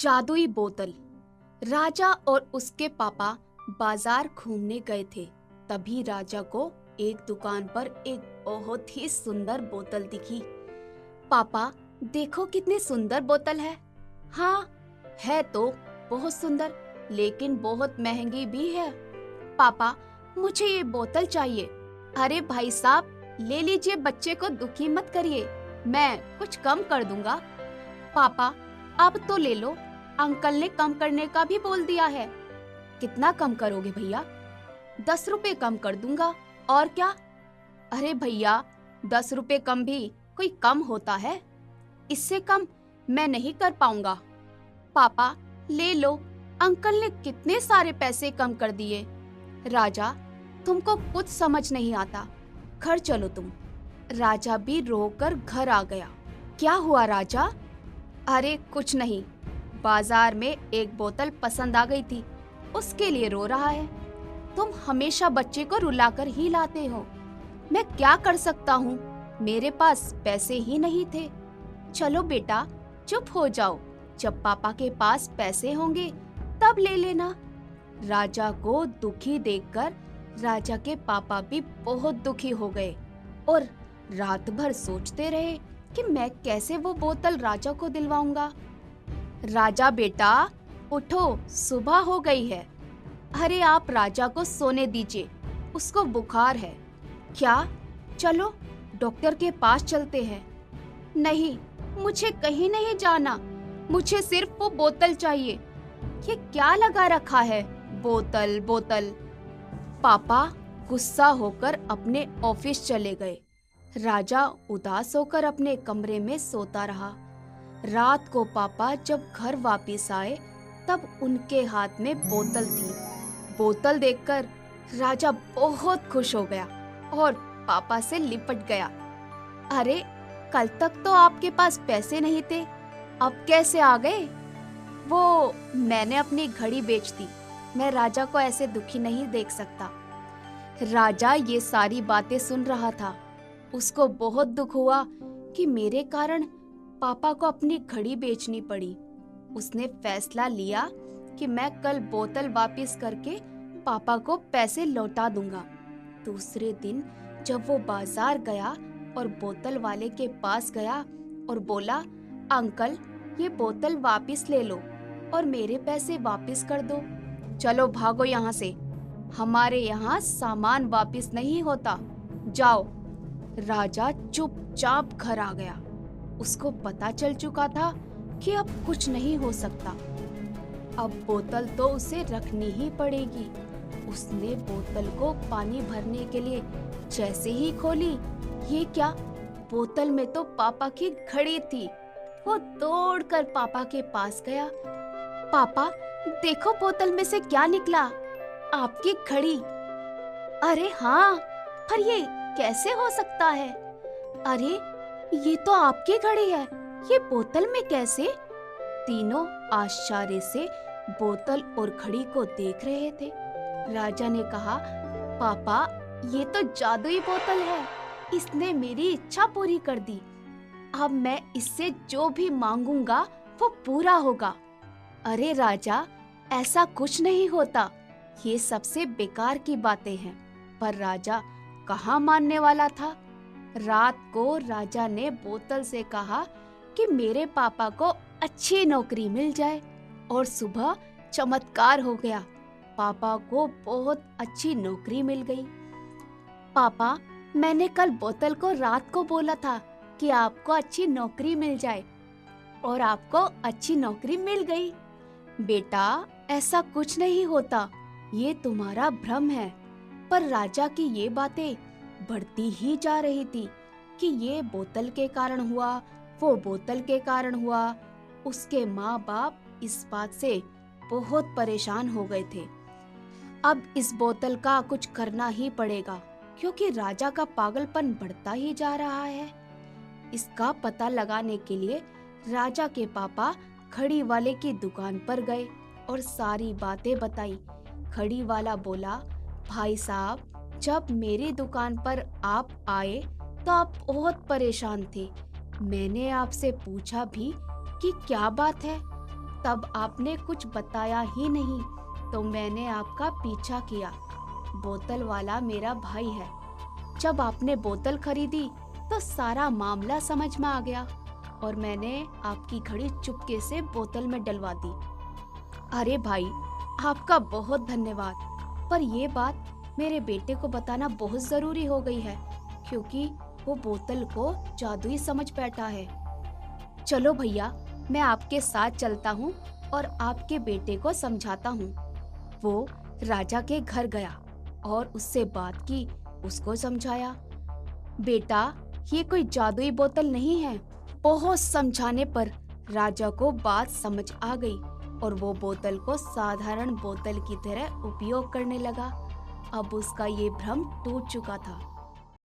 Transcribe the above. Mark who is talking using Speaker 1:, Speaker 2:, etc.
Speaker 1: जादुई बोतल। राजा और उसके पापा बाजार घूमने गए थे। तभी राजा को एक दुकान पर एक बहुत ही सुंदर बोतल दिखी। पापा, देखो कितनी सुंदर बोतल है। हाँ, है तो बहुत सुंदर, लेकिन बहुत महंगी भी है। पापा, मुझे ये बोतल चाहिए। अरे भाई साहब, ले लीजिए, बच्चे को दुखी मत करिए, मैं कुछ कम कर दूंगा। पापा, अब तो ले लो, अंकल ने कम करने का भी बोल दिया है। कितना कम करोगे भैया? 10 रुपए कम कर दूंगा, और क्या। अरे भैया, 10 रुपए कम भी कोई कम होता है? इससे कम मैं नहीं कर पाऊंगा। पापा, ले लो, अंकल ने कितने सारे पैसे कम कर दिए। राजा, तुमको कुछ समझ नहीं आता, घर चलो तुम। राजा भी रोकर घर आ गया। क्या हुआ राजा? अरे कुछ नहीं, बाजार में एक बोतल पसंद आ गई थी, उसके लिए रो रहा है। तुम हमेशा बच्चे को रुलाकर ही लाते हो। मैं क्या कर सकता हूँ, मेरे पास पैसे ही नहीं थे। चलो बेटा, चुप हो जाओ, जब पापा के पास पैसे होंगे तब ले लेना। राजा को दुखी देखकर राजा के पापा भी बहुत दुखी हो गए और रात भर सोचते रहे कि मैं कैसे वो बोतल राजा को दिलवाऊंगा। राजा बेटा, उठो, सुबह हो गई है। अरे आप राजा को सोने दीजिए, उसको बुखार है। क्या? चलो डॉक्टर के पास चलते हैं। नहीं, मुझे कहीं नहीं जाना, मुझे सिर्फ वो बोतल चाहिए। ये क्या लगा रखा है, बोतल बोतल। पापा गुस्सा होकर अपने ऑफिस चले गए। राजा उदास होकर अपने कमरे में सोता रहा। रात को पापा जब घर वापस आए तब उनके हाथ में बोतल थी। बोतल देखकर राजा बहुत खुश हो गया और पापा से लिपट गया। अरे, कल तक तो आपके पास पैसे नहीं थे, अब कैसे आ गए? वो मैंने अपनी घड़ी बेच दी, मैं राजा को ऐसे दुखी नहीं देख सकता। राजा ये सारी बातें सुन रहा था। उसको बहुत दुख हुआ कि मेरे कारण पापा को अपनी घड़ी बेचनी पड़ी। उसने फैसला लिया कि मैं कल बोतल वापस करके पापा को पैसे लौटा दूंगा। दूसरे दिन जब वो बाजार गया और बोतल वाले के पास गया और बोला, अंकल, ये बोतल वापस ले लो और मेरे पैसे वापस कर दो। चलो भागो यहाँ से, हमारे यहाँ सामान वापस नहीं होता, जाओ। राजा चुपचाप घर आ गया। उसको पता चल चुका था कि अब कुछ नहीं हो सकता। अब बोतल तो उसे रखनी ही पड़ेगी। उसने बोतल को पानी भरने के लिए जैसे ही खोली, ये क्या, बोतल में तो पापा की घड़ी थी। वो दौड़कर पापा के पास गया। पापा, देखो बोतल में से क्या निकला, आपकी घड़ी। अरे हाँ, पर ये कैसे हो सकता है? अरे, ये तो आपकी घड़ी है, ये बोतल में कैसे? तीनों आश्चर्य से बोतल और घड़ी को देख रहे थे। राजा ने कहा, पापा, ये तो जादुई बोतल है, इसने मेरी इच्छा पूरी कर दी। अब मैं इससे जो भी मांगूंगा वो पूरा होगा। अरे राजा, ऐसा कुछ नहीं होता, ये सबसे बेकार की बातें हैं। पर राजा कहाँ मानने वाला था। रात को राजा ने बोतल से कहा कि मेरे पापा को अच्छी नौकरी मिल जाए, और सुबह चमत्कार हो गया, पापा को बहुत अच्छी नौकरी मिल गई। पापा, मैंने कल बोतल को रात को बोला था कि आपको अच्छी नौकरी मिल जाए, और आपको अच्छी नौकरी मिल गई। बेटा, ऐसा कुछ नहीं होता, ये तुम्हारा भ्रम है। पर राजा की ये बातें बढ़ती ही जा रही थी कि ये बोतल के कारण हुआ, वो बोतल के कारण हुआ। उसके माँ बाप इस बात से बहुत परेशान हो गए थे। अब इस बोतल का कुछ करना ही पड़ेगा, क्योंकि राजा का पागलपन बढ़ता ही जा रहा है। इसका पता लगाने के लिए राजा के पापा घड़ी वाले की दुकान पर गए और सारी बातें बताई। घड़ी वाला बोला, भाई साहब, जब मेरी दुकान पर आप आए तो आप बहुत परेशान थे। मैंने आपसे पूछा भी कि क्या बात है, तब आपने कुछ बताया ही नहीं, तो मैंने आपका पीछा किया। बोतल वाला मेरा भाई है। जब आपने बोतल खरीदी तो सारा मामला समझ में आ गया और मैंने आपकी घड़ी चुपके से बोतल में डलवा दी। अरे भाई, आपका बहुत धन्यवाद। पर ये बात मेरे बेटे को बताना बहुत जरूरी हो गई है, क्योंकि वो बोतल को जादुई समझ बैठा है। चलो भैया, मैं आपके साथ चलता हूँ और आपके बेटे को समझाता हूँ। वो राजा के घर गया और उससे बात की, उसको समझाया। बेटा, ये कोई जादुई बोतल नहीं है। बहुत समझाने पर राजा को बात समझ आ गई और वो बोतल को साधारण बोतल की तरह उपयोग करने लगा। अब उसका ये भ्रम टूट चुका था।